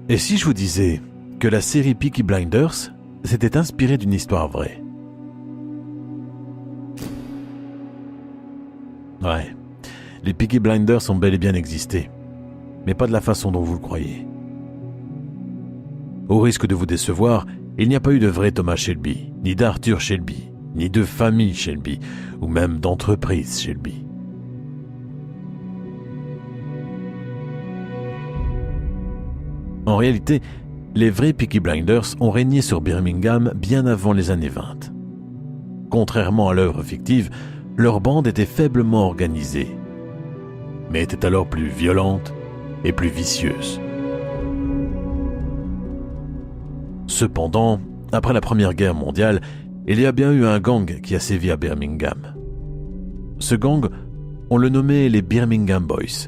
Et si je vous disais que la série Peaky Blinders s'était inspirée d'une histoire vraie? Ouais, les Peaky Blinders ont bel et bien existé, mais pas de la façon dont vous le croyez. Au risque de vous décevoir, il n'y a pas eu de vrai Thomas Shelby, ni d'Arthur Shelby, ni de famille Shelby, ou même d'entreprise Shelby. En réalité, les vrais Peaky Blinders ont régné sur Birmingham bien avant les années 20. Contrairement à l'œuvre fictive, leur bande était faiblement organisée, mais était alors plus violente et plus vicieuse. Cependant, après la Première Guerre mondiale, il y a bien eu un gang qui a sévi à Birmingham. Ce gang, on le nommait les Birmingham Boys,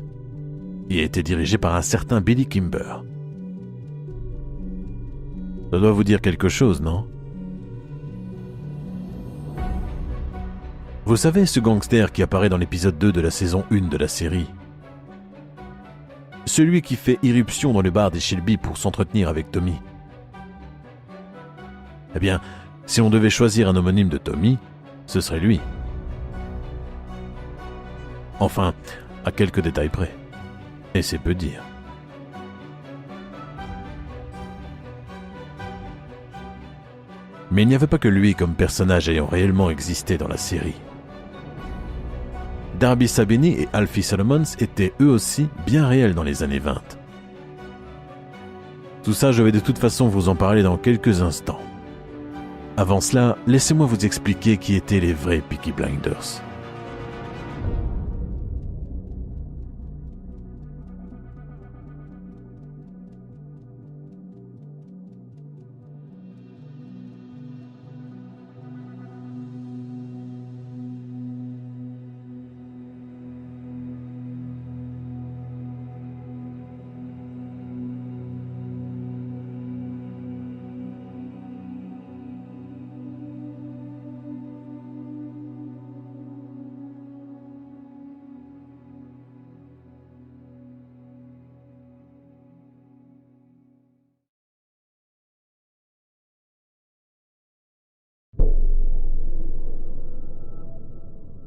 et était dirigé par un certain Billy Kimber. Ça doit vous dire quelque chose, non? Vous savez, ce gangster qui apparaît dans l'épisode 2 de la saison 1 de la série? Celui qui fait irruption dans le bar des Shelby pour s'entretenir avec Tommy. Eh bien, si on devait choisir un homonyme de Tommy, ce serait lui. Enfin, à quelques détails près. Et c'est peu dire. Mais il n'y avait pas que lui comme personnage ayant réellement existé dans la série. Darby Sabini et Alfie Solomons étaient eux aussi bien réels dans les années 20. Tout ça, je vais de toute façon vous en parler dans quelques instants. Avant cela, laissez-moi vous expliquer qui étaient les vrais Peaky Blinders.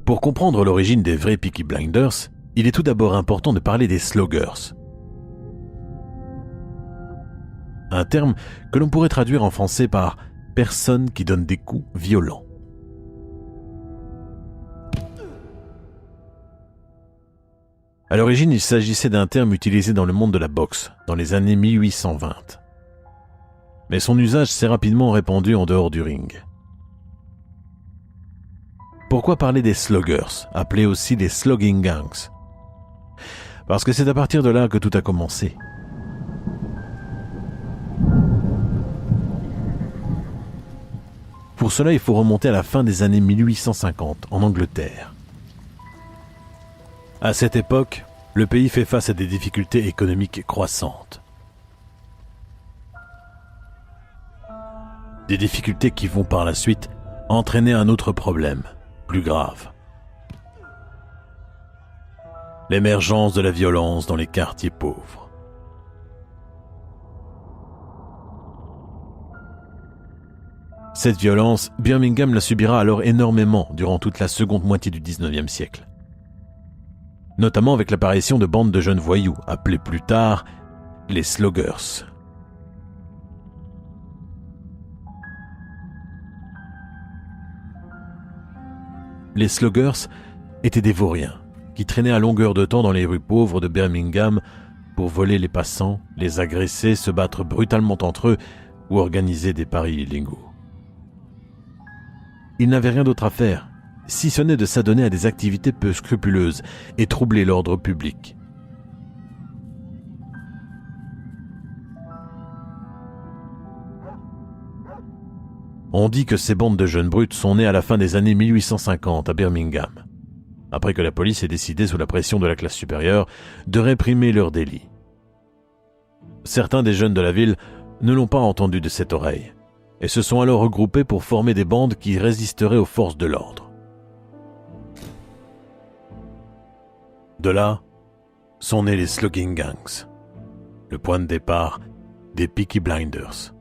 Pour comprendre l'origine des vrais Peaky Blinders, il est tout d'abord important de parler des sloggers. Un terme que l'on pourrait traduire en français par « personne qui donne des coups violents ». À l'origine, il s'agissait d'un terme utilisé dans le monde de la boxe, dans les années 1820. Mais son usage s'est rapidement répandu en dehors du ring. Pourquoi parler des sluggers, appelés aussi des slugging gangs? Parce que c'est à partir de là que tout a commencé. Pour cela, il faut remonter à la fin des années 1850, en Angleterre. À cette époque, le pays fait face à des difficultés économiques croissantes. Des difficultés qui vont par la suite entraîner un autre problème, plus grave. L'émergence de la violence dans les quartiers pauvres. Cette violence, Birmingham la subira alors énormément durant toute la seconde moitié du XIXe siècle. Notamment avec l'apparition de bandes de jeunes voyous, appelées plus tard les sloggers. Les sloggers étaient des vauriens qui traînaient à longueur de temps dans les rues pauvres de Birmingham pour voler les passants, les agresser, se battre brutalement entre eux ou organiser des paris illégaux. Ils n'avaient rien d'autre à faire, si ce n'est de s'adonner à des activités peu scrupuleuses et troubler l'ordre public. On dit que ces bandes de jeunes brutes sont nées à la fin des années 1850 à Birmingham, après que la police ait décidé, sous la pression de la classe supérieure, de réprimer leurs délits. Certains des jeunes de la ville ne l'ont pas entendu de cette oreille, et se sont alors regroupés pour former des bandes qui résisteraient aux forces de l'ordre. De là sont nés les Slugging Gangs, le point de départ des Peaky Blinders.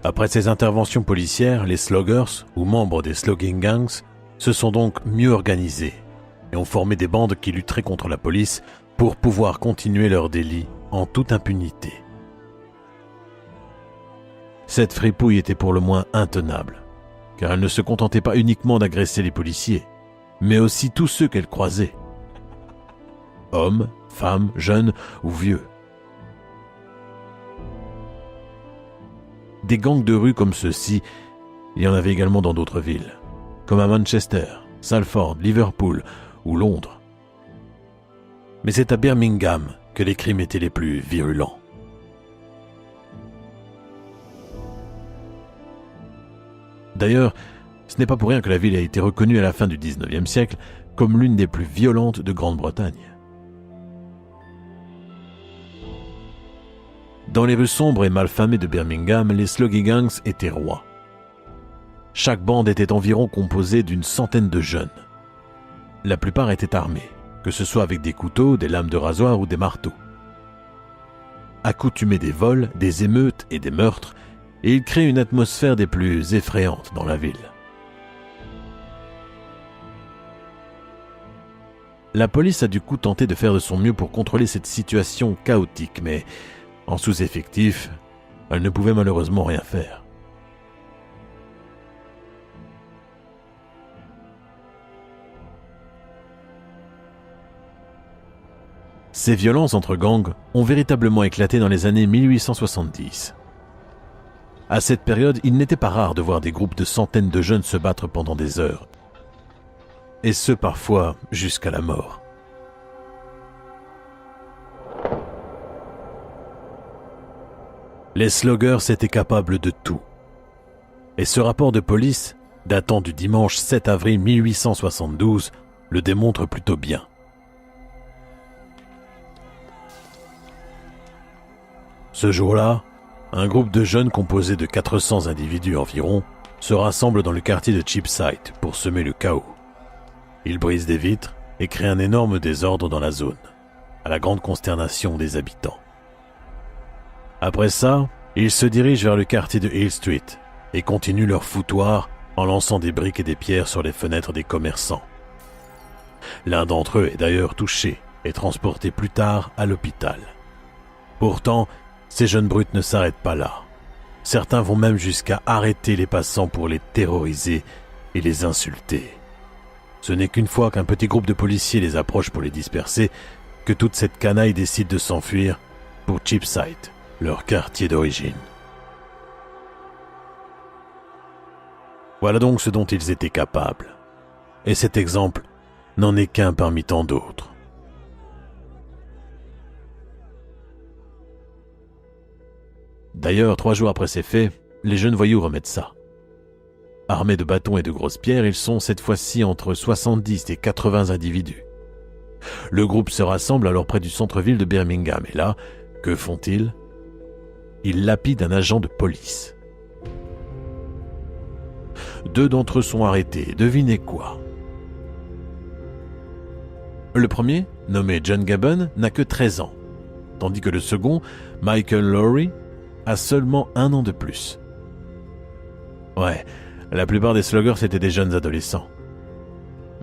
Après ces interventions policières, les Sluggers, ou membres des Slugging Gangs, se sont donc mieux organisés et ont formé des bandes qui lutteraient contre la police pour pouvoir continuer leurs délits en toute impunité. Cette fripouille était pour le moins intenable, car elle ne se contentait pas uniquement d'agresser les policiers, mais aussi tous ceux qu'elle croisait. Hommes, femmes, jeunes ou vieux. Des gangs de rue comme ceux-ci, il y en avait également dans d'autres villes, comme à Manchester, Salford, Liverpool ou Londres. Mais c'est à Birmingham que les crimes étaient les plus virulents. D'ailleurs, ce n'est pas pour rien que la ville a été reconnue à la fin du XIXe siècle comme l'une des plus violentes de Grande-Bretagne. Dans les rues sombres et malfamées de Birmingham, les Slugging Gangs étaient rois. Chaque bande était environ composée d'une centaine de jeunes. La plupart étaient armés, que ce soit avec des couteaux, des lames de rasoir ou des marteaux. Accoutumés des vols, des émeutes et des meurtres, et ils créent une atmosphère des plus effrayantes dans la ville. La police a du coup tenté de faire de son mieux pour contrôler cette situation chaotique, mais en sous-effectif, elle ne pouvait malheureusement rien faire. Ces violences entre gangs ont véritablement éclaté dans les années 1870. À cette période, il n'était pas rare de voir des groupes de centaines de jeunes se battre pendant des heures, et ce parfois jusqu'à la mort. Les Sluggers étaient capables de tout. Et ce rapport de police, datant du dimanche 7 avril 1872, le démontre plutôt bien. Ce jour-là, un groupe de jeunes composé de 400 individus environ se rassemble dans le quartier de Cheapside pour semer le chaos. Ils brisent des vitres et créent un énorme désordre dans la zone, à la grande consternation des habitants. Après ça, ils se dirigent vers le quartier de Hill Street et continuent leur foutoir en lançant des briques et des pierres sur les fenêtres des commerçants. L'un d'entre eux est d'ailleurs touché et transporté plus tard à l'hôpital. Pourtant, ces jeunes brutes ne s'arrêtent pas là. Certains vont même jusqu'à arrêter les passants pour les terroriser et les insulter. Ce n'est qu'une fois qu'un petit groupe de policiers les approche pour les disperser que toute cette canaille décide de s'enfuir pour Cheapside, leur quartier d'origine. Voilà donc ce dont ils étaient capables. Et cet exemple n'en est qu'un parmi tant d'autres. D'ailleurs, 3 jours après ces faits, les jeunes voyous remettent ça. Armés de bâtons et de grosses pierres, ils sont cette fois-ci entre 70 et 80 individus. Le groupe se rassemble alors près du centre-ville de Birmingham, et là, que font-ils ? Ils lapident un agent de police. 2 d'entre eux sont arrêtés, devinez quoi ? Le premier, nommé John Gabon, n'a que 13 ans, tandis que le second, Michael Lowry, a seulement 1 an de plus. Ouais, la plupart des sluggers étaient des jeunes adolescents.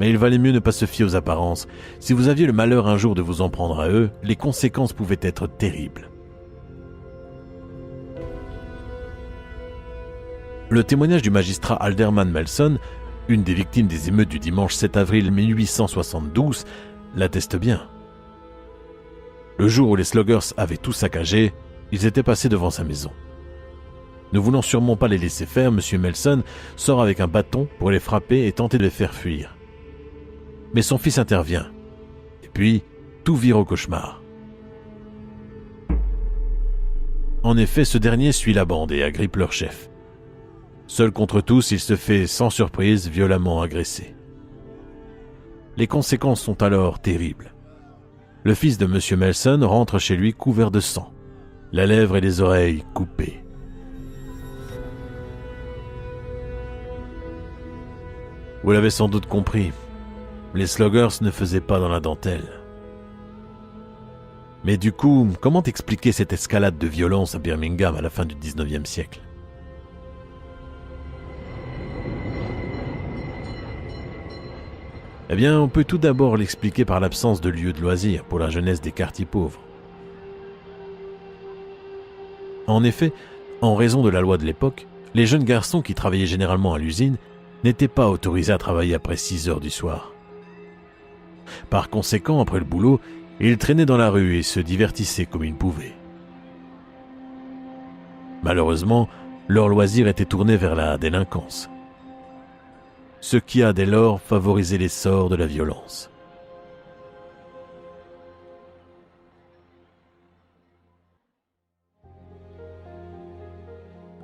Mais il valait mieux ne pas se fier aux apparences. Si vous aviez le malheur un jour de vous en prendre à eux, les conséquences pouvaient être terribles. Le témoignage du magistrat Alderman Melson, une des victimes des émeutes du dimanche 7 avril 1872, l'atteste bien. Le jour où les sluggers avaient tout saccagé, ils étaient passés devant sa maison. Ne voulant sûrement pas les laisser faire, M. Melson sort avec un bâton pour les frapper et tenter de les faire fuir. Mais son fils intervient. Et puis, tout vire au cauchemar. En effet, ce dernier suit la bande et agrippe leur chef. Seul contre tous, il se fait, sans surprise, violemment agresser. Les conséquences sont alors terribles. le fils de M. Melson rentre chez lui couvert de sang, la lèvre et les oreilles coupées. Vous l'avez sans doute compris, les Sluggers ne faisaient pas dans la dentelle. Mais du coup, comment expliquer cette escalade de violence à Birmingham à la fin du XIXe siècle ? Eh bien, on peut tout d'abord l'expliquer par l'absence de lieux de loisirs pour la jeunesse des quartiers pauvres. En effet, en raison de la loi de l'époque, les jeunes garçons qui travaillaient généralement à l'usine n'étaient pas autorisés à travailler après 6 heures du soir. Par conséquent, après le boulot, ils traînaient dans la rue et se divertissaient comme ils pouvaient. Malheureusement, leurs loisirs étaient tournés vers la délinquance, ce qui a dès lors favorisé l'essor de la violence.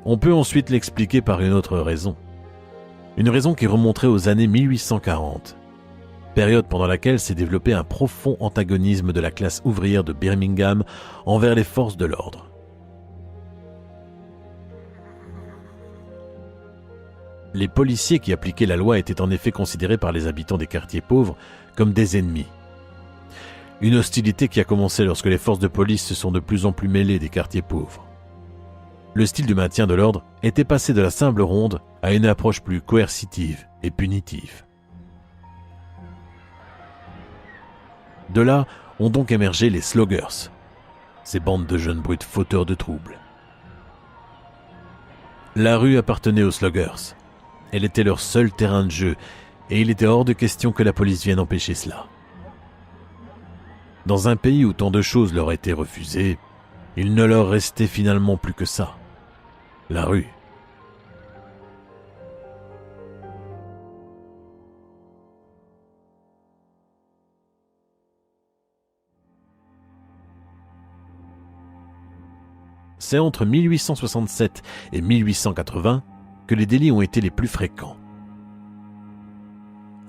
On peut ensuite l'expliquer par une autre raison. Une raison qui remonterait aux années 1840, période pendant laquelle s'est développé un profond antagonisme de la classe ouvrière de Birmingham envers les forces de l'ordre. Les policiers qui appliquaient la loi étaient en effet considérés par les habitants des quartiers pauvres comme des ennemis. Une hostilité qui a commencé lorsque les forces de police se sont de plus en plus mêlées des quartiers pauvres. Le style du maintien de l'ordre était passé de la simple ronde à une approche plus coercitive et punitive. De là ont donc émergé les Sluggers, ces bandes de jeunes brutes fauteurs de troubles. La rue appartenait aux Sluggers. Elle était leur seul terrain de jeu et il était hors de question que la police vienne empêcher cela. Dans un pays où tant de choses leur étaient refusées, il ne leur restait finalement plus que ça, la rue. C'est entre 1867 et 1880 que les délits ont été les plus fréquents.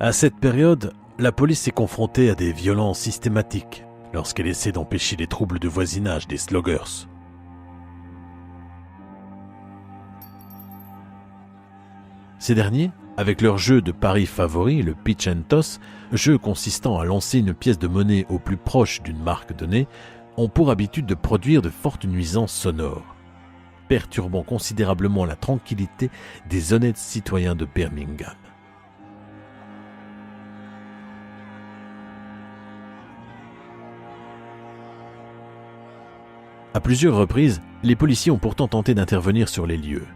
À cette période, la police est confrontée à des violences systématiques lorsqu'elle essaie d'empêcher les troubles de voisinage des Sluggers. Ces derniers, avec leur jeu de paris favori, le pitch and toss, jeu consistant à lancer une pièce de monnaie au plus proche d'une marque donnée, ont pour habitude de produire de fortes nuisances sonores, perturbant considérablement la tranquillité des honnêtes citoyens de Birmingham. À plusieurs reprises, les policiers ont pourtant tenté d'intervenir sur les lieux.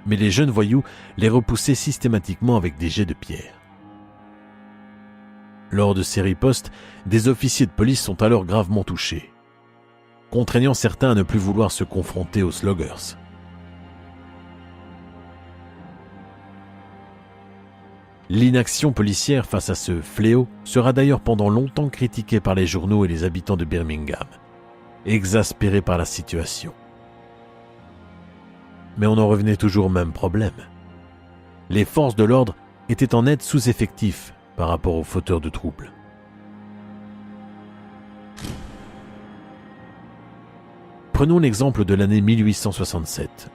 Mais les jeunes voyous les repoussaient systématiquement avec des jets de pierre. Lors de ces ripostes, des officiers de police sont alors gravement touchés, contraignant certains à ne plus vouloir se confronter aux Sluggers. L'inaction policière face à ce fléau sera d'ailleurs pendant longtemps critiquée par les journaux et les habitants de Birmingham, exaspérés par la situation. Mais on en revenait toujours au même problème. Les forces de l'ordre étaient en net sous-effectif par rapport aux fauteurs de troubles. Prenons l'exemple de l'année 1867,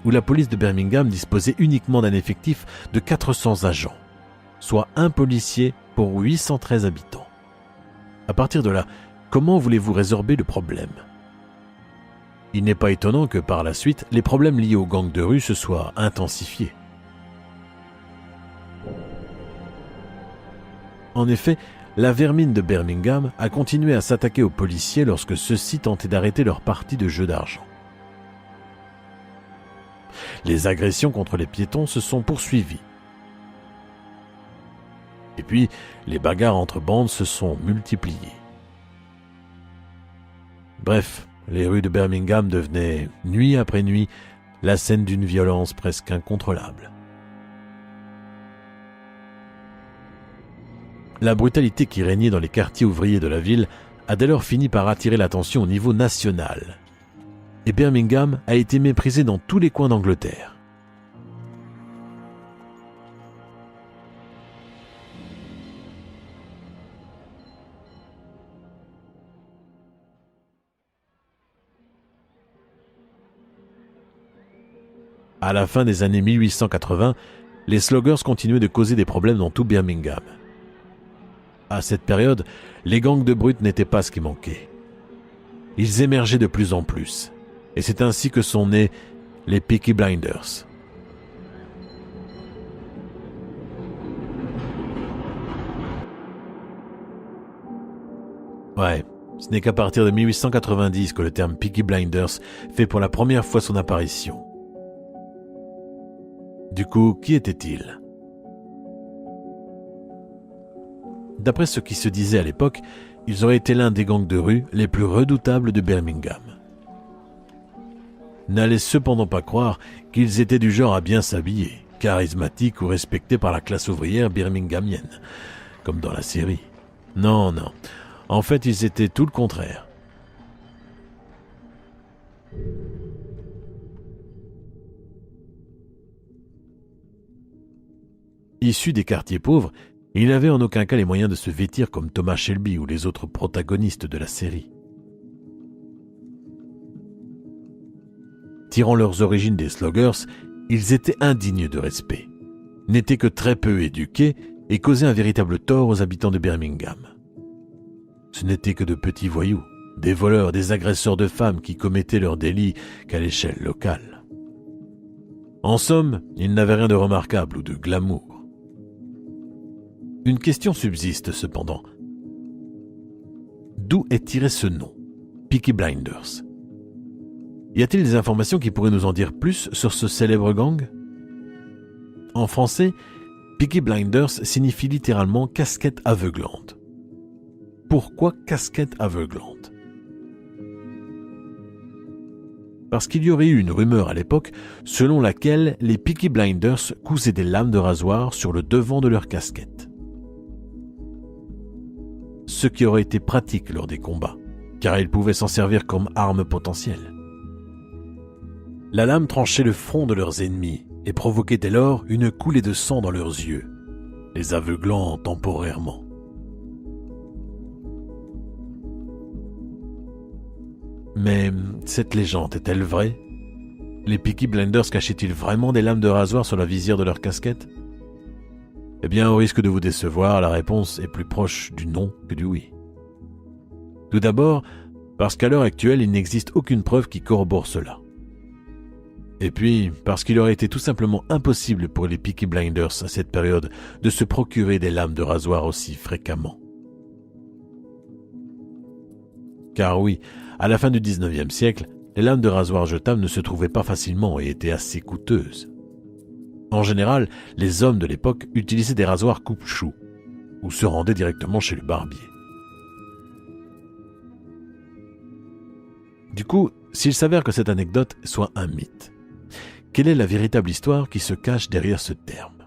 où la police de Birmingham disposait uniquement d'un effectif de 400 agents, soit un policier pour 813 habitants. À partir de là, comment voulez-vous résorber le problème ? Il n'est pas étonnant que par la suite, les problèmes liés aux gangs de rue se soient intensifiés. En effet, la vermine de Birmingham a continué à s'attaquer aux policiers lorsque ceux-ci tentaient d'arrêter leur partie de jeu d'argent. Les agressions contre les piétons se sont poursuivies. Et puis, les bagarres entre bandes se sont multipliées. Bref, les rues de Birmingham devenaient, nuit après nuit, la scène d'une violence presque incontrôlable. La brutalité qui régnait dans les quartiers ouvriers de la ville a dès lors fini par attirer l'attention au niveau national. Et Birmingham a été méprisé dans tous les coins d'Angleterre. À la fin des années 1880, les Sluggers continuaient de causer des problèmes dans tout Birmingham. À cette période, les gangs de brutes n'étaient pas ce qui manquait. Ils émergeaient de plus en plus, et c'est ainsi que sont nés les Peaky Blinders. Ouais, ce n'est qu'à partir de 1890 que le terme Peaky Blinders fait pour la première fois son apparition. Du coup, qui étaient-ils ? D'après ce qui se disait à l'époque, ils auraient été l'un des gangs de rue les plus redoutables de Birmingham. N'allez cependant pas croire qu'ils étaient du genre à bien s'habiller, charismatiques ou respectés par la classe ouvrière birminghamienne, comme dans la série. Non, non. En fait, ils étaient tout le contraire. Issus des quartiers pauvres, ils n'avaient en aucun cas les moyens de se vêtir comme Thomas Shelby ou les autres protagonistes de la série. Tirant leurs origines des Sluggers, ils étaient indignes de respect, n'étaient que très peu éduqués et causaient un véritable tort aux habitants de Birmingham. Ce n'étaient que de petits voyous, des voleurs, des agresseurs de femmes qui commettaient leurs délits qu'à l'échelle locale. En somme, ils n'avaient rien de remarquable ou de glamour. Une question subsiste cependant. D'où est tiré ce nom, Peaky Blinders ? Y a-t-il des informations qui pourraient nous en dire plus sur ce célèbre gang ? En français, Peaky Blinders signifie littéralement casquette aveuglante. Pourquoi casquette aveuglante ? Parce qu'il y aurait eu une rumeur à l'époque selon laquelle les Peaky Blinders cousaient des lames de rasoir sur le devant de leur casquette. Ce qui aurait été pratique lors des combats, car ils pouvaient s'en servir comme arme potentielle. La lame tranchait le front de leurs ennemis et provoquait dès lors une coulée de sang dans leurs yeux, les aveuglant temporairement. Mais cette légende est-elle vraie ? Les Peaky Blinders cachaient-ils vraiment des lames de rasoir sur la visière de leur casquette ? Eh bien, au risque de vous décevoir, la réponse est plus proche du non que du oui. Tout d'abord, parce qu'à l'heure actuelle, il n'existe aucune preuve qui corrobore cela. Et puis, parce qu'il aurait été tout simplement impossible pour les Peaky Blinders à cette période de se procurer des lames de rasoir aussi fréquemment. Car oui, à la fin du 19e siècle, les lames de rasoir jetables ne se trouvaient pas facilement et étaient assez coûteuses. En général, les hommes de l'époque utilisaient des rasoirs coupe-chou ou se rendaient directement chez le barbier. Du coup, s'il s'avère que cette anecdote soit un mythe, quelle est la véritable histoire qui se cache derrière ce terme ?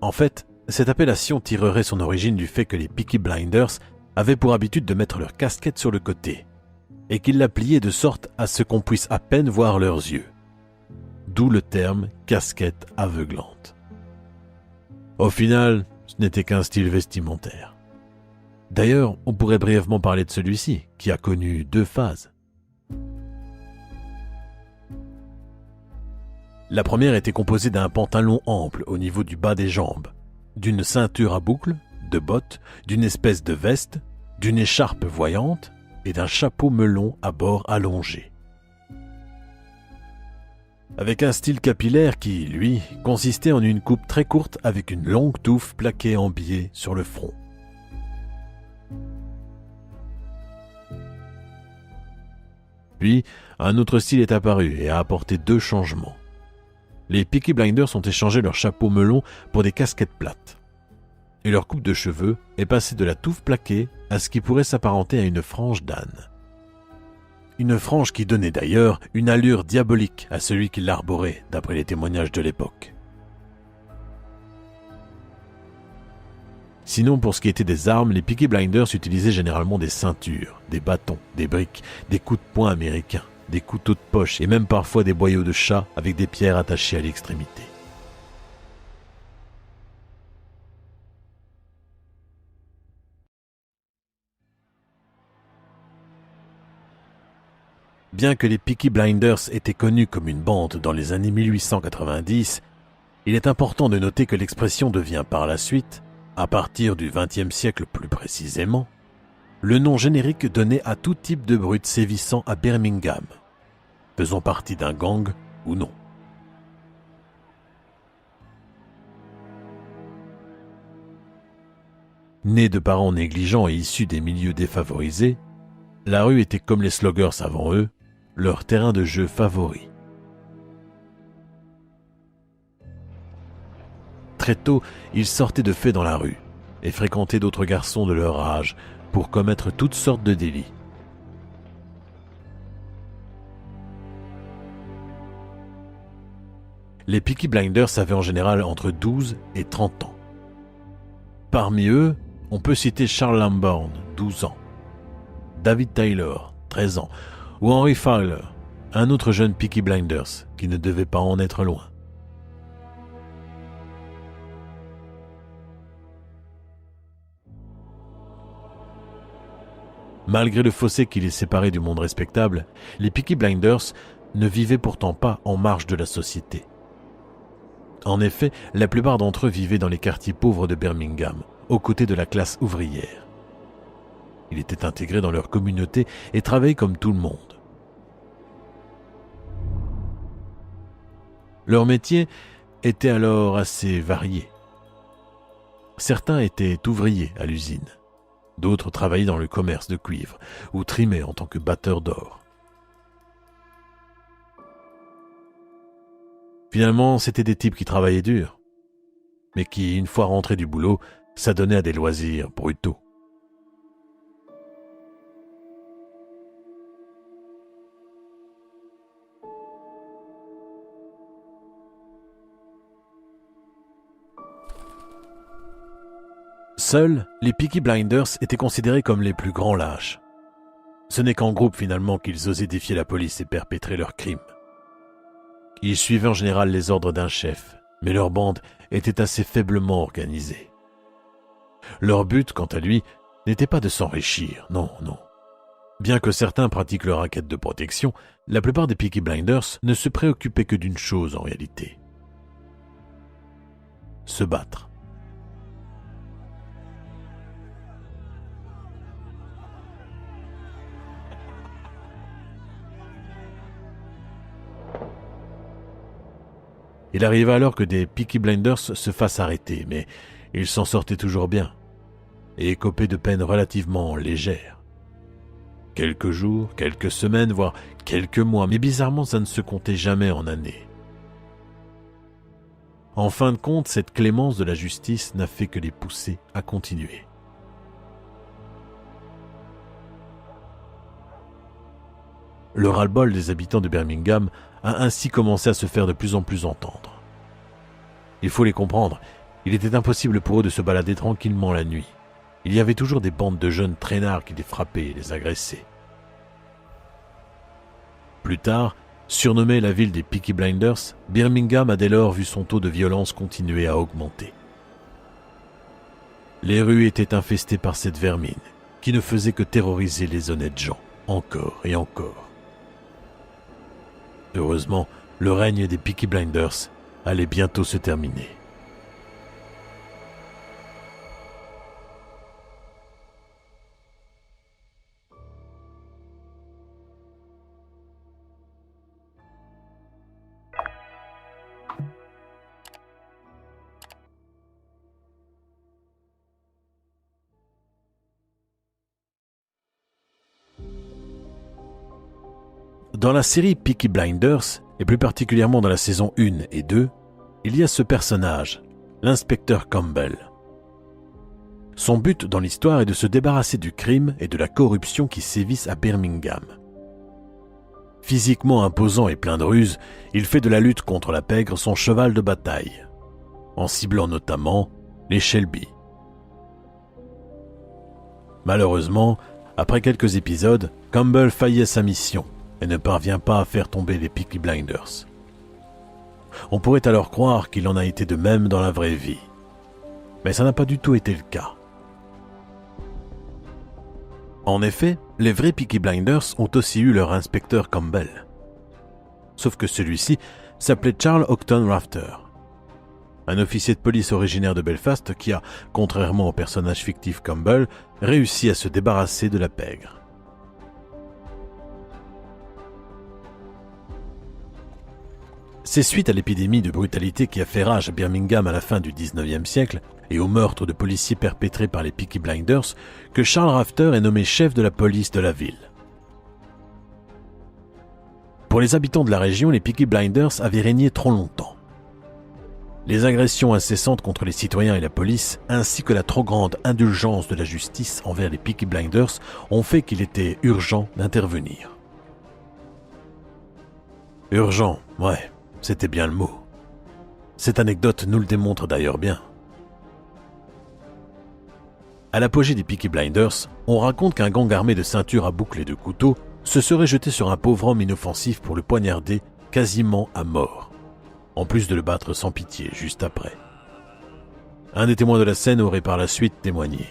En fait, cette appellation tirerait son origine du fait que les Peaky Blinders avaient pour habitude de mettre leur casquette sur le côté et qu'ils la pliaient de sorte à ce qu'on puisse à peine voir leurs yeux. D'où le terme casquette aveuglante. Au final, ce n'était qu'un style vestimentaire. D'ailleurs, on pourrait brièvement parler de celui-ci, qui a connu 2 phases. La première était composée d'un pantalon ample au niveau du bas des jambes, d'une ceinture à boucles, de bottes, d'une espèce de veste, d'une écharpe voyante et d'un chapeau melon à bords allongés. Avec un style capillaire qui, lui, consistait en une coupe très courte avec une longue touffe plaquée en biais sur le front. Puis, un autre style est apparu et a apporté 2 changements. Les Peaky Blinders ont échangé leur chapeau melon pour des casquettes plates. Et leur coupe de cheveux est passée de la touffe plaquée à ce qui pourrait s'apparenter à une frange d'âne. Une frange qui donnait d'ailleurs une allure diabolique à celui qui l'arborait, d'après les témoignages de l'époque. Sinon, pour ce qui était des armes, les Peaky Blinders utilisaient généralement des ceintures, des bâtons, des briques, des coups de poing américains, des couteaux de poche et même parfois des boyaux de chat avec des pierres attachées à l'extrémité. Bien que les Peaky Blinders étaient connus comme une bande dans les années 1890, il est important de noter que l'expression devient par la suite, à partir du XXe siècle plus précisément, le nom générique donné à tout type de brutes sévissant à Birmingham, faisant partie d'un gang ou non. Nés de parents négligents et issus des milieux défavorisés, la rue était comme les sloggers avant eux, leur terrain de jeu favori. Très tôt, ils sortaient de fait dans la rue et fréquentaient d'autres garçons de leur âge pour commettre toutes sortes de délits. Les Peaky Blinders avaient en général entre 12 et 30 ans. Parmi eux, on peut citer Charles Lambourne, 12 ans, David Taylor, 13 ans, ou Henry Fowler, un autre jeune Peaky Blinders qui ne devait pas en être loin. Malgré le fossé qui les séparait du monde respectable, les Peaky Blinders ne vivaient pourtant pas en marge de la société. En effet, la plupart d'entre eux vivaient dans les quartiers pauvres de Birmingham, aux côtés de la classe ouvrière. Ils étaient intégrés dans leur communauté et travaillaient comme tout le monde. Leur métier était alors assez varié. Certains étaient ouvriers à l'usine. D'autres travaillaient dans le commerce de cuivre ou trimaient en tant que batteurs d'or. Finalement, c'étaient des types qui travaillaient dur, mais qui, une fois rentrés du boulot, s'adonnaient à des loisirs brutaux. Seuls, les Peaky Blinders étaient considérés comme les plus grands lâches. Ce n'est qu'en groupe finalement qu'ils osaient défier la police et perpétrer leurs crimes. Ils suivaient en général les ordres d'un chef, mais leur bande était assez faiblement organisée. Leur but, quant à lui, n'était pas de s'enrichir, non. Bien que certains pratiquent leur racket de protection, la plupart des Peaky Blinders ne se préoccupaient que d'une chose en réalité. Se battre. Il arriva alors que des Peaky Blinders se fassent arrêter, mais ils s'en sortaient toujours bien et écopaient de peines relativement légères. Quelques jours, quelques semaines, voire quelques mois, mais bizarrement ça ne se comptait jamais en années. En fin de compte, cette clémence de la justice n'a fait que les pousser à continuer. Le ras-le-bol des habitants de Birmingham a ainsi commencé à se faire de plus en plus entendre. Il faut les comprendre, il était impossible pour eux de se balader tranquillement la nuit. Il y avait toujours des bandes de jeunes traînards qui les frappaient et les agressaient. Plus tard, surnommée la ville des Peaky Blinders, Birmingham a dès lors vu son taux de violence continuer à augmenter. Les rues étaient infestées par cette vermine, qui ne faisait que terroriser les honnêtes gens, encore et encore. Heureusement, le règne des Peaky Blinders allait bientôt se terminer. Dans la série Peaky Blinders, et plus particulièrement dans la saison 1 et 2, il y a ce personnage, l'inspecteur Campbell. Son but dans l'histoire est de se débarrasser du crime et de la corruption qui sévissent à Birmingham. Physiquement imposant et plein de ruses, il fait de la lutte contre la pègre son cheval de bataille, en ciblant notamment les Shelby. Malheureusement, après quelques épisodes, Campbell faillit à sa mission et ne parvient pas à faire tomber les Peaky Blinders. On pourrait alors croire qu'il en a été de même dans la vraie vie. Mais ça n'a pas du tout été le cas. En effet, les vrais Peaky Blinders ont aussi eu leur inspecteur Campbell. Sauf que celui-ci s'appelait Charles Octon Rafter, un officier de police originaire de Belfast qui a, contrairement au personnage fictif Campbell, réussi à se débarrasser de la pègre. C'est suite à l'épidémie de brutalité qui a fait rage à Birmingham à la fin du 19e siècle et au meurtre de policiers perpétrés par les Peaky Blinders que Charles Rafter est nommé chef de la police de la ville. Pour les habitants de la région, les Peaky Blinders avaient régné trop longtemps. Les agressions incessantes contre les citoyens et la police, ainsi que la trop grande indulgence de la justice envers les Peaky Blinders, ont fait qu'il était urgent d'intervenir. Urgent, ouais, c'était bien le mot. Cette anecdote nous le démontre d'ailleurs bien. À l'apogée des Peaky Blinders, on raconte qu'un gang armé de ceintures à boucles et de couteaux se serait jeté sur un pauvre homme inoffensif pour le poignarder quasiment à mort, en plus de le battre sans pitié juste après. Un des témoins de la scène aurait par la suite témoigné,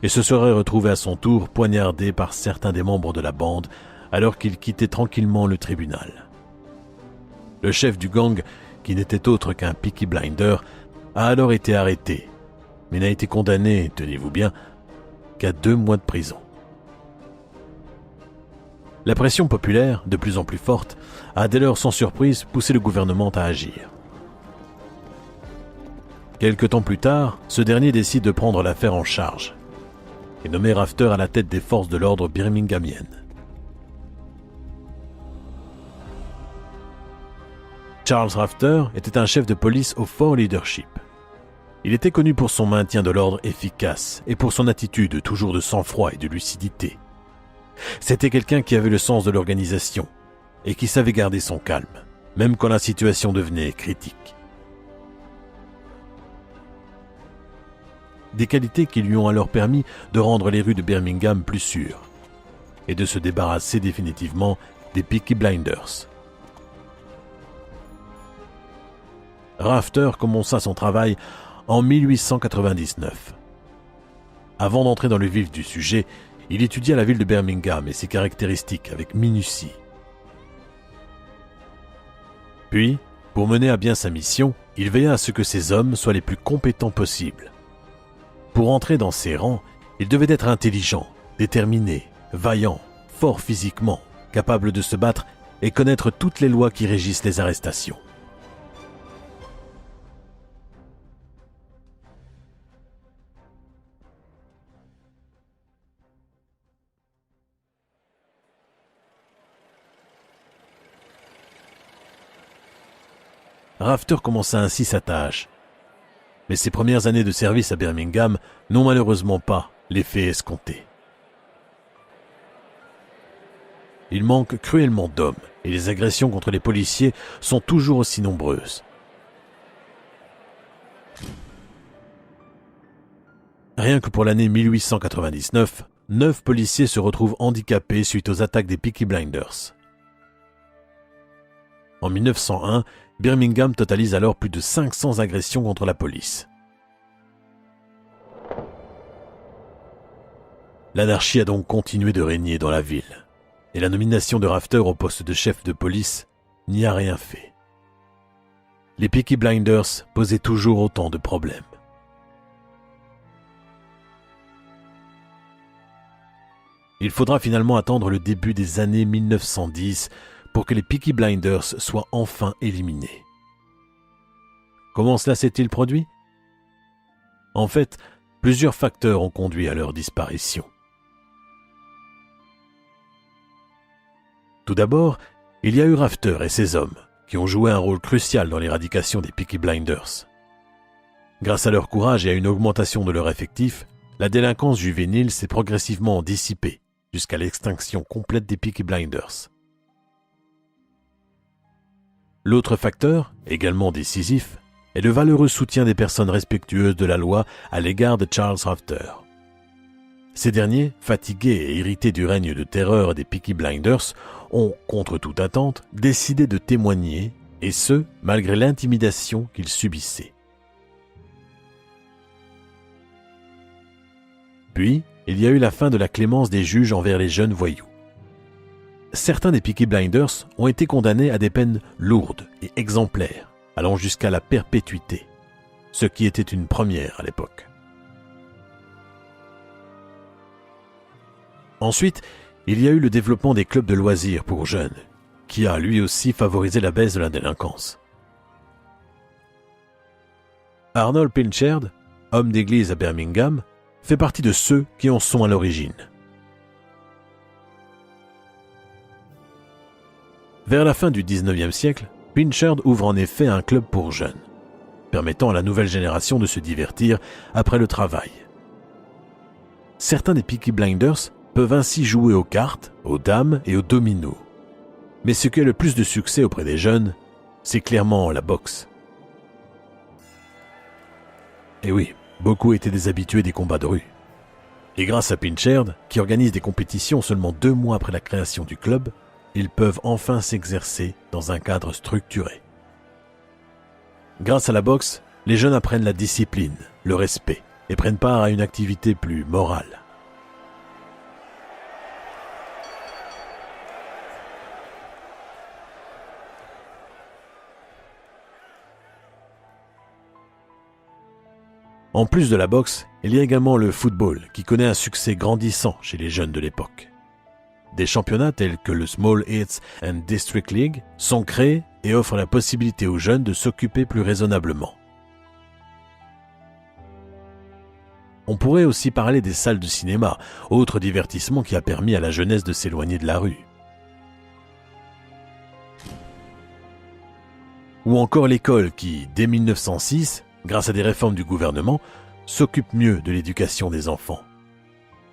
et se serait retrouvé à son tour poignardé par certains des membres de la bande alors qu'il quittait tranquillement le tribunal. Le chef du gang, qui n'était autre qu'un Peaky Blinder, a alors été arrêté, mais n'a été condamné, tenez-vous bien, qu'à 2 mois de prison. La pression populaire, de plus en plus forte, a dès lors sans surprise poussé le gouvernement à agir. Quelque temps plus tard, ce dernier décide de prendre l'affaire en charge et nommer Rafter à la tête des forces de l'ordre birminghamiennes. Charles Rafter était un chef de police au fort leadership. Il était connu pour son maintien de l'ordre efficace et pour son attitude toujours de sang-froid et de lucidité. C'était quelqu'un qui avait le sens de l'organisation et qui savait garder son calme, même quand la situation devenait critique. Des qualités qui lui ont alors permis de rendre les rues de Birmingham plus sûres et de se débarrasser définitivement des Peaky Blinders. Rafter commença son travail en 1899. Avant d'entrer dans le vif du sujet, il étudia la ville de Birmingham et ses caractéristiques avec minutie. Puis, pour mener à bien sa mission, il veilla à ce que ses hommes soient les plus compétents possibles. Pour entrer dans ses rangs, il devait être intelligent, déterminé, vaillant, fort physiquement, capable de se battre et connaître toutes les lois qui régissent les arrestations. Rafter commença ainsi sa tâche. Mais ses premières années de service à Birmingham n'ont malheureusement pas l'effet escompté. Il manque cruellement d'hommes et les agressions contre les policiers sont toujours aussi nombreuses. Rien que pour l'année 1899, 9 policiers se retrouvent handicapés suite aux attaques des Peaky Blinders. En 1901, Birmingham totalise alors plus de 500 agressions contre la police. L'anarchie a donc continué de régner dans la ville, et la nomination de Rafter au poste de chef de police n'y a rien fait. Les Peaky Blinders posaient toujours autant de problèmes. Il faudra finalement attendre le début des années 1910 pour que les Peaky Blinders soient enfin éliminés. Comment cela s'est-il produit ? En fait, plusieurs facteurs ont conduit à leur disparition. Tout d'abord, il y a eu Rafter et ses hommes, qui ont joué un rôle crucial dans l'éradication des Peaky Blinders. Grâce à leur courage et à une augmentation de leur effectif, la délinquance juvénile s'est progressivement dissipée, jusqu'à l'extinction complète des Peaky Blinders. L'autre facteur, également décisif, est le valeureux soutien des personnes respectueuses de la loi à l'égard de Charles Rafter. Ces derniers, fatigués et irrités du règne de terreur des Peaky Blinders, ont, contre toute attente, décidé de témoigner, et ce, malgré l'intimidation qu'ils subissaient. Puis, il y a eu la fin de la clémence des juges envers les jeunes voyous. Certains des Peaky Blinders ont été condamnés à des peines lourdes et exemplaires, allant jusqu'à la perpétuité, ce qui était une première à l'époque. Ensuite, il y a eu le développement des clubs de loisirs pour jeunes, qui a lui aussi favorisé la baisse de la délinquance. Arnold Pinchard, homme d'église à Birmingham, fait partie de ceux qui en sont à l'origine. Vers la fin du XIXe siècle, Pinchard ouvre en effet un club pour jeunes, permettant à la nouvelle génération de se divertir après le travail. Certains des Peaky Blinders peuvent ainsi jouer aux cartes, aux dames et aux dominos. Mais ce qui a le plus de succès auprès des jeunes, c'est clairement la boxe. Et oui, beaucoup étaient des habitués des combats de rue. Et grâce à Pinchard, qui organise des compétitions seulement 2 mois après la création du club, ils peuvent enfin s'exercer dans un cadre structuré. Grâce à la boxe, les jeunes apprennent la discipline, le respect et prennent part à une activité plus morale. En plus de la boxe, il y a également le football qui connaît un succès grandissant chez les jeunes de l'époque. Des championnats tels que le Small Heaths and District League sont créés et offrent la possibilité aux jeunes de s'occuper plus raisonnablement. On pourrait aussi parler des salles de cinéma, autre divertissement qui a permis à la jeunesse de s'éloigner de la rue. Ou encore l'école qui, dès 1906, grâce à des réformes du gouvernement, s'occupe mieux de l'éducation des enfants.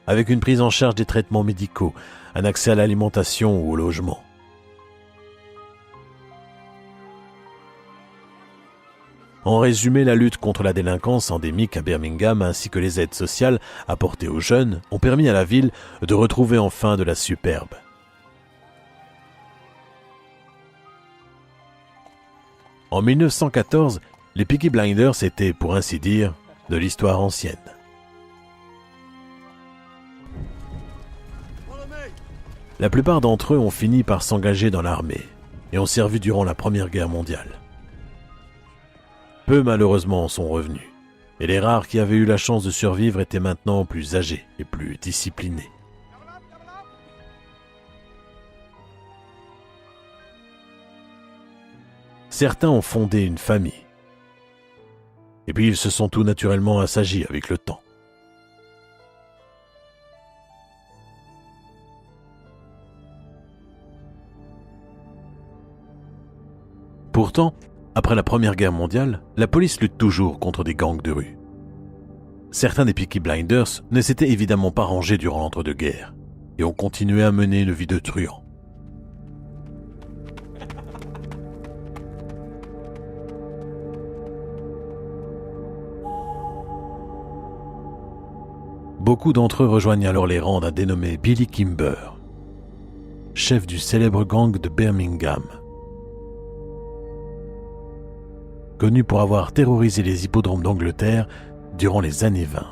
Avec une prise en charge des traitements médicaux, un accès à l'alimentation ou au logement. En résumé, la lutte contre la délinquance endémique à Birmingham ainsi que les aides sociales apportées aux jeunes ont permis à la ville de retrouver enfin de la superbe. En 1914, les Peaky Blinders étaient, pour ainsi dire, de l'histoire ancienne. La plupart d'entre eux ont fini par s'engager dans l'armée et ont servi durant la Première Guerre mondiale. Peu malheureusement en sont revenus, et les rares qui avaient eu la chance de survivre étaient maintenant plus âgés et plus disciplinés. Certains ont fondé une famille. Et puis ils se sont tout naturellement assagis avec le temps. Pourtant, après la Première Guerre mondiale, la police lutte toujours contre des gangs de rue. Certains des Peaky Blinders ne s'étaient évidemment pas rangés durant l'entre-deux-guerres et ont continué à mener une vie de truand. Beaucoup d'entre eux rejoignent alors les rangs d'un dénommé Billy Kimber, chef du célèbre gang de Birmingham, connu pour avoir terrorisé les hippodromes d'Angleterre durant les années 20.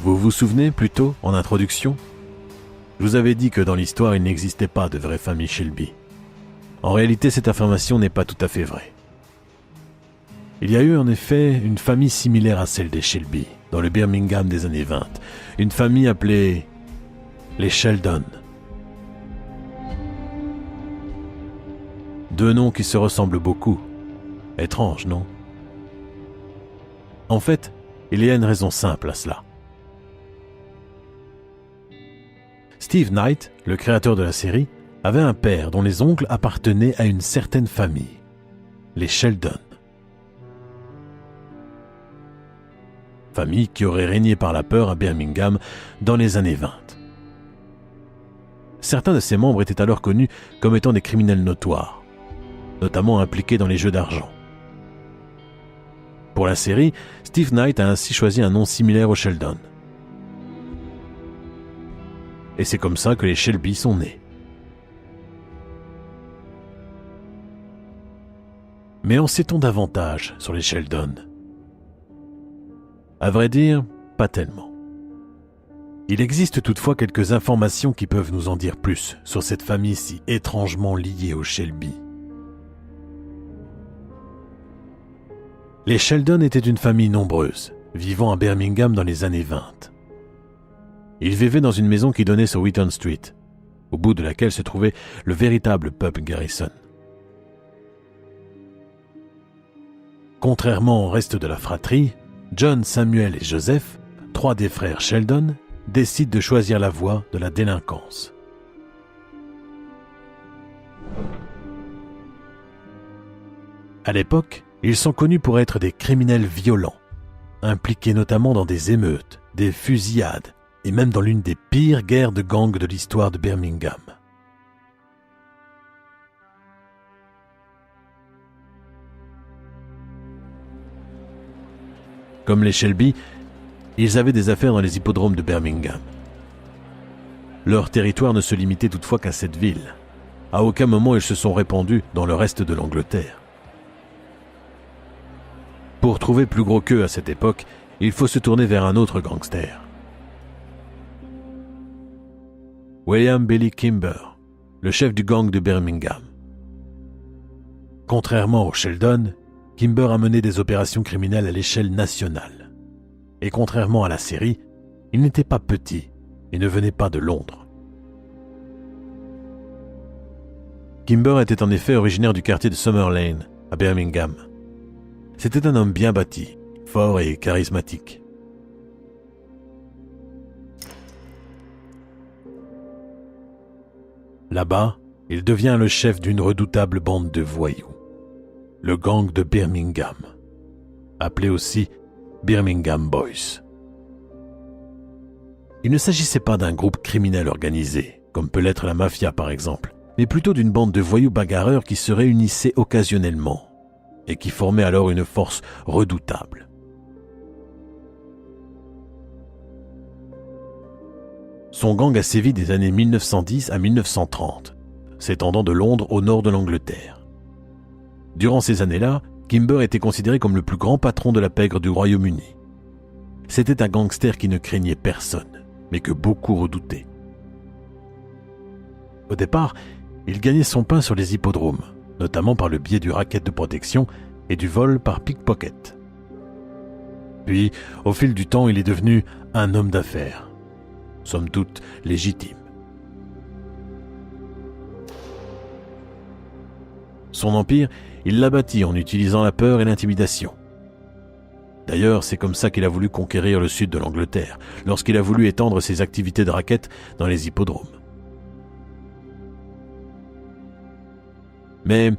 Vous vous souvenez plus tôt, en introduction, je vous avais dit que dans l'histoire, il n'existait pas de vraie famille Shelby. En réalité, cette affirmation n'est pas tout à fait vraie. Il y a eu en effet une famille similaire à celle des Shelby, dans le Birmingham des années 20, une famille appelée les Sheldon. 2 noms qui se ressemblent beaucoup. Étrange, non? En fait, il y a une raison simple à cela. Steve Knight, le créateur de la série, avait un père dont les oncles appartenaient à une certaine famille, les Sheldon. Famille qui aurait régné par la peur à Birmingham dans les années 20. Certains de ses membres étaient alors connus comme étant des criminels notoires, notamment impliqués dans les jeux d'argent. Pour la série, Steve Knight a ainsi choisi un nom similaire aux Sheldon. Et c'est comme ça que les Shelby sont nés. Mais en sait-on davantage sur les Sheldon ? À vrai dire, pas tellement. Il existe toutefois quelques informations qui peuvent nous en dire plus sur cette famille si étrangement liée aux Shelby. Les Sheldon étaient une famille nombreuse, vivant à Birmingham dans les années 20. Ils vivaient dans une maison qui donnait sur Wheaton Street, au bout de laquelle se trouvait le véritable pub Garrison. Contrairement au reste de la fratrie, John, Samuel et Joseph, 3 des frères Sheldon, décident de choisir la voie de la délinquance. À l'époque, ils sont connus pour être des criminels violents, impliqués notamment dans des émeutes, des fusillades et même dans l'une des pires guerres de gangs de l'histoire de Birmingham. Comme les Shelby, ils avaient des affaires dans les hippodromes de Birmingham. Leur territoire ne se limitait toutefois qu'à cette ville. À aucun moment ils se sont répandus dans le reste de l'Angleterre. Pour trouver plus gros qu'eux à cette époque, il faut se tourner vers un autre gangster. William Billy Kimber, le chef du gang de Birmingham. Contrairement aux Sheldon, Kimber a mené des opérations criminelles à l'échelle nationale. Et contrairement à la série, il n'était pas petit et ne venait pas de Londres. Kimber était en effet originaire du quartier de Summer Lane, à Birmingham. C'était un homme bien bâti, fort et charismatique. Là-bas, il devient le chef d'une redoutable bande de voyous, le gang de Birmingham, appelé aussi Birmingham Boys. Il ne s'agissait pas d'un groupe criminel organisé, comme peut l'être la mafia par exemple, mais plutôt d'une bande de voyous bagarreurs qui se réunissaient occasionnellement et qui formaient alors une force redoutable. Son gang a sévi des années 1910 à 1930, s'étendant de Londres au nord de l'Angleterre. Durant ces années-là, Kimber était considéré comme le plus grand patron de la pègre du Royaume-Uni. C'était un gangster qui ne craignait personne, mais que beaucoup redoutaient. Au départ, il gagnait son pain sur les hippodromes, notamment par le biais du racket de protection et du vol par pickpocket. Puis, au fil du temps, il est devenu un homme d'affaires, somme toute légitime. Son empire, il l'a bâti en utilisant la peur et l'intimidation. D'ailleurs, c'est comme ça qu'il a voulu conquérir le sud de l'Angleterre, lorsqu'il a voulu étendre ses activités de racket dans les hippodromes. Mais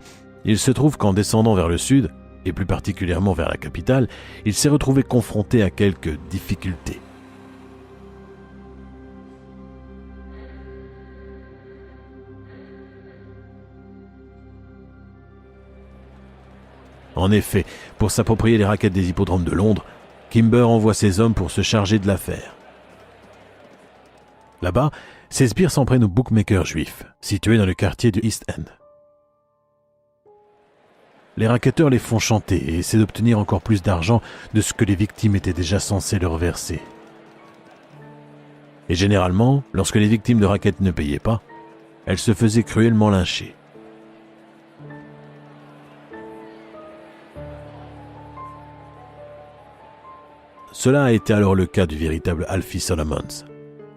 il se trouve qu'en descendant vers le sud, et plus particulièrement vers la capitale, il s'est retrouvé confronté à quelques difficultés. En effet, pour s'approprier les raquettes des hippodromes de Londres, Kimber envoie ses hommes pour se charger de l'affaire. Là-bas, ses sbires s'en prennent aux bookmakers juifs, situés dans le quartier du East End. Les racketteurs les font chanter et essaient d'obtenir encore plus d'argent de ce que les victimes étaient déjà censées leur verser. Et généralement, lorsque les victimes de racket ne payaient pas, elles se faisaient cruellement lyncher. Cela a été alors le cas du véritable Alfie Solomons,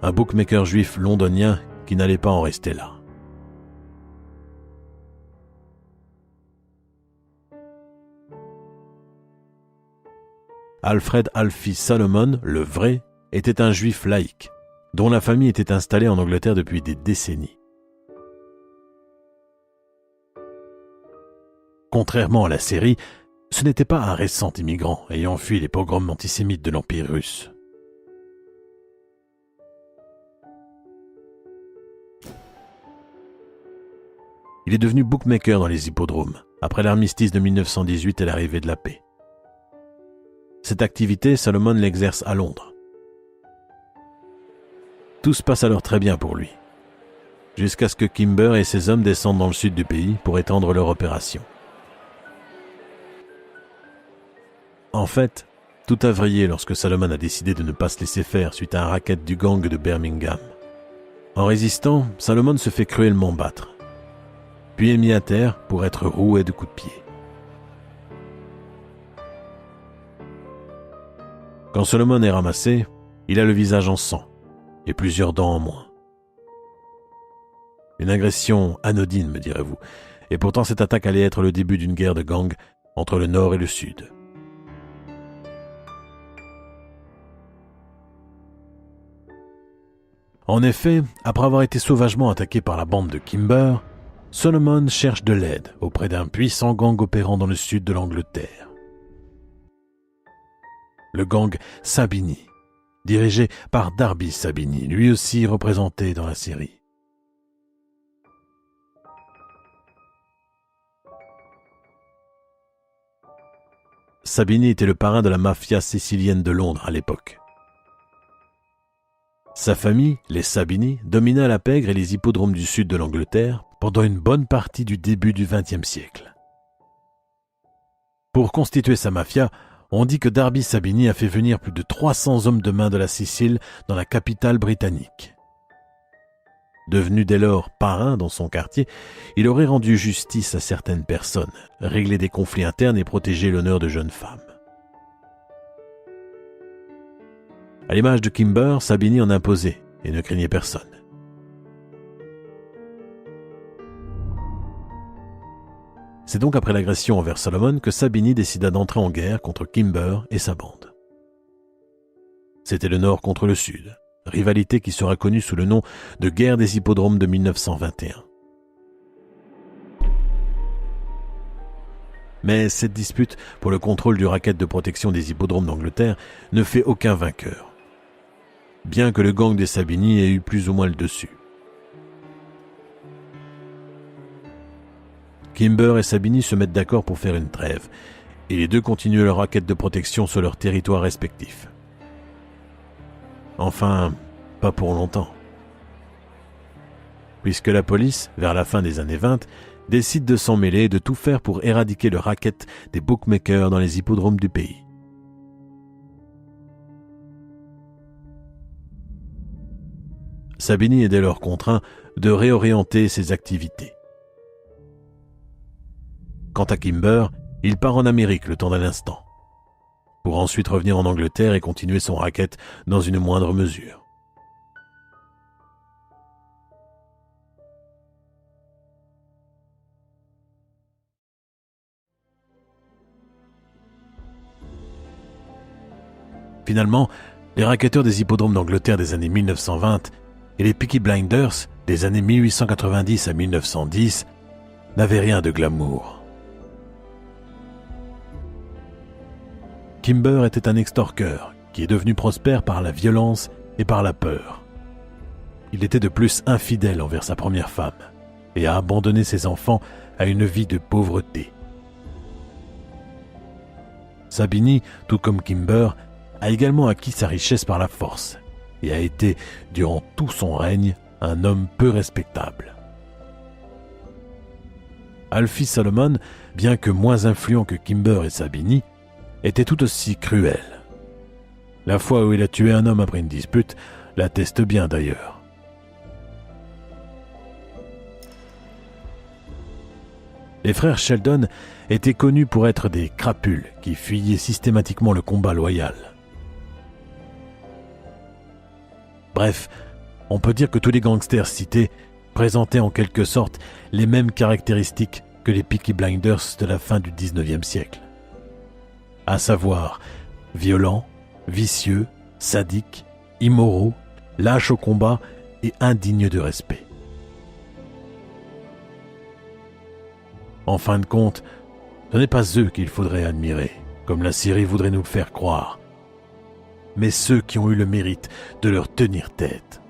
un bookmaker juif londonien qui n'allait pas en rester là. Alfred Alfie Solomon, le vrai, était un juif laïque, dont la famille était installée en Angleterre depuis des décennies. Contrairement à la série, ce n'était pas un récent immigrant ayant fui les pogroms antisémites de l'Empire russe. Il est devenu bookmaker dans les hippodromes, après l'armistice de 1918 et l'arrivée de la paix. Cette activité, Solomon l'exerce à Londres. Tout se passe alors très bien pour lui, jusqu'à ce que Kimber et ses hommes descendent dans le sud du pays pour étendre leur opération. En fait, tout a vrillé lorsque Solomon a décidé de ne pas se laisser faire suite à un racket du gang de Birmingham. En résistant, Solomon se fait cruellement battre, puis est mis à terre pour être roué de coups de pied. Quand Solomon est ramassé, il a le visage en sang et plusieurs dents en moins. Une agression anodine, me direz-vous, et pourtant cette attaque allait être le début d'une guerre de gang entre le Nord et le Sud. En effet, après avoir été sauvagement attaqué par la bande de Kimber, Solomon cherche de l'aide auprès d'un puissant gang opérant dans le sud de l'Angleterre. Le gang Sabini, dirigé par Darby Sabini, lui aussi représenté dans la série. Sabini était le parrain de la mafia sicilienne de Londres à l'époque. Sa famille, les Sabini, domina la pègre et les hippodromes du sud de l'Angleterre pendant une bonne partie du début du XXe siècle. Pour constituer sa mafia, on dit que Darby Sabini a fait venir plus de 300 hommes de main de la Sicile dans la capitale britannique. Devenu dès lors parrain dans son quartier, il aurait rendu justice à certaines personnes, réglé des conflits internes et protégé l'honneur de jeunes femmes. À l'image de Kimber, Sabini en imposait et ne craignait personne. C'est donc après l'agression envers Solomon que Sabini décida d'entrer en guerre contre Kimber et sa bande. C'était le Nord contre le Sud, rivalité qui sera connue sous le nom de guerre des hippodromes de 1921. Mais cette dispute pour le contrôle du racket de protection des hippodromes d'Angleterre ne fait aucun vainqueur, bien que le gang des Sabini ait eu plus ou moins le dessus. Kimber et Sabini se mettent d'accord pour faire une trêve, et les deux continuent leur racket de protection sur leurs territoires respectifs. Enfin, pas pour longtemps. Puisque la police, vers la fin des années 20, décide de s'en mêler et de tout faire pour éradiquer le racket des bookmakers dans les hippodromes du pays. Sabini est dès lors contraint de réorienter ses activités. Quant à Kimber, il part en Amérique le temps d'un instant, pour ensuite revenir en Angleterre et continuer son racket dans une moindre mesure. Finalement, les racketteurs des hippodromes d'Angleterre des années 1920 et les Peaky Blinders des années 1890 à 1910 n'avaient rien de glamour. Kimber était un extorqueur qui est devenu prospère par la violence et par la peur. Il était de plus infidèle envers sa première femme et a abandonné ses enfants à une vie de pauvreté. Sabini, tout comme Kimber, a également acquis sa richesse par la force et a été, durant tout son règne, un homme peu respectable. Alfie Solomon, bien que moins influent que Kimber et Sabini, était tout aussi cruel. La fois où il a tué un homme après une dispute l'atteste bien d'ailleurs. Les frères Sheldon étaient connus pour être des crapules qui fuyaient systématiquement le combat loyal. Bref, on peut dire que tous les gangsters cités présentaient en quelque sorte les mêmes caractéristiques que les Peaky Blinders de la fin du XIXe siècle. À savoir, violents, vicieux, sadiques, immoraux, lâches au combat et indignes de respect. En fin de compte, Ce n'est pas eux qu'il faudrait admirer, comme la Syrie voudrait nous le faire croire, mais ceux qui ont eu le mérite de leur tenir tête.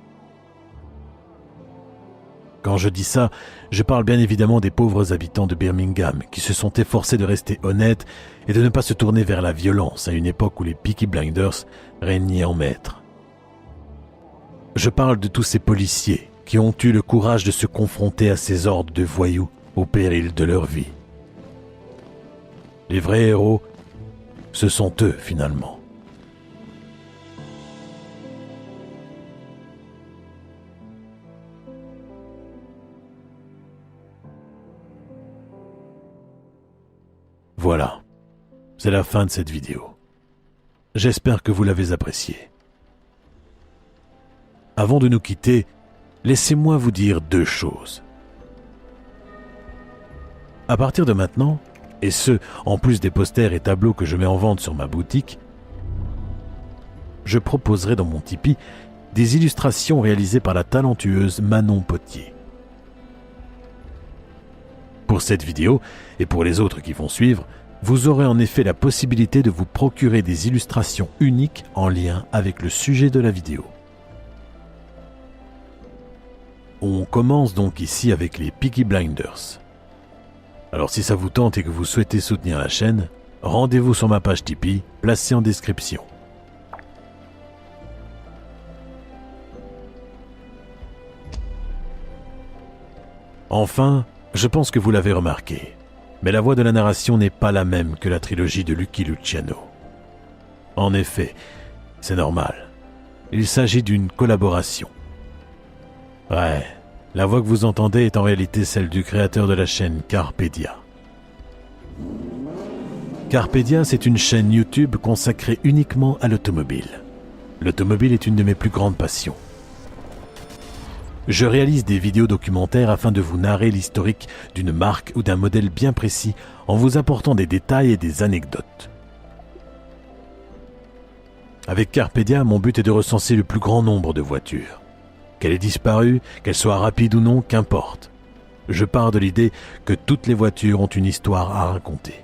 Quand je dis ça, je parle bien évidemment des pauvres habitants de Birmingham qui se sont efforcés de rester honnêtes et de ne pas se tourner vers la violence à une époque où les Peaky Blinders régnaient en maître. Je parle de tous ces policiers qui ont eu le courage de se confronter à ces hordes de voyous au péril de leur vie. Les vrais héros, ce sont eux finalement. Voilà, c'est la fin de cette vidéo. J'espère que vous l'avez appréciée. Avant de nous quitter, laissez-moi vous dire 2 choses. À partir de maintenant, et ce, en plus des posters et tableaux que je mets en vente sur ma boutique, je proposerai dans mon Tipeee des illustrations réalisées par la talentueuse Manon Potier. Pour cette vidéo, et pour les autres qui vont suivre, vous aurez en effet la possibilité de vous procurer des illustrations uniques en lien avec le sujet de la vidéo. On commence donc ici avec les Peaky Blinders. Alors si ça vous tente et que vous souhaitez soutenir la chaîne, rendez-vous sur ma page Tipeee, placée en description. Enfin, je pense que vous l'avez remarqué, mais la voix de la narration n'est pas la même que la trilogie de Lucky Luciano. En effet, c'est normal. Il s'agit d'une collaboration. Ouais, la voix que vous entendez est en réalité celle du créateur de la chaîne Carpedia. Carpedia, c'est une chaîne YouTube consacrée uniquement à l'automobile. L'automobile est une de mes plus grandes passions. Je réalise des vidéos documentaires afin de vous narrer l'historique d'une marque ou d'un modèle bien précis en vous apportant des détails et des anecdotes. Avec Carpedia, mon but est de recenser le plus grand nombre de voitures. Qu'elle ait disparu, qu'elle soit rapide ou non, qu'importe. Je pars de l'idée que toutes les voitures ont une histoire à raconter.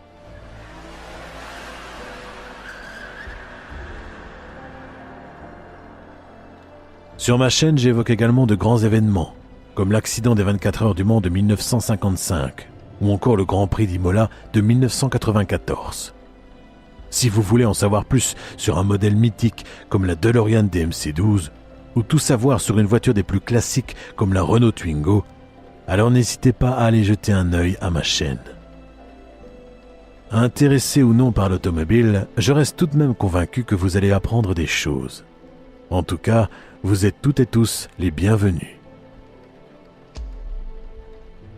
Sur ma chaîne, j'évoque également de grands événements, comme l'accident des 24 heures du Mans de 1955, ou encore le Grand Prix d'Imola de 1994. Si vous voulez en savoir plus sur un modèle mythique comme la DeLorean DMC-12, ou tout savoir sur une voiture des plus classiques comme la Renault Twingo, alors n'hésitez pas à aller jeter un œil à ma chaîne. Intéressé ou non par l'automobile, je reste tout de même convaincu que vous allez apprendre des choses. En tout cas, vous êtes toutes et tous les bienvenus.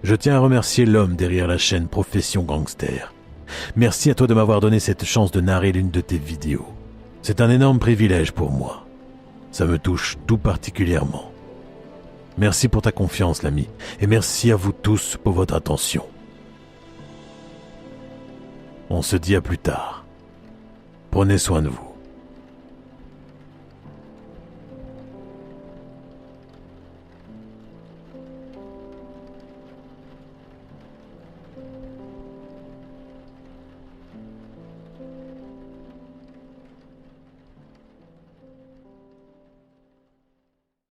Je tiens à remercier l'homme derrière la chaîne Profession Gangster. Merci à toi de m'avoir donné cette chance de narrer l'une de tes vidéos. C'est un énorme privilège pour moi. Ça me touche tout particulièrement. Merci pour ta confiance, l'ami, et merci à vous tous pour votre attention. On se dit à plus tard. Prenez soin de vous.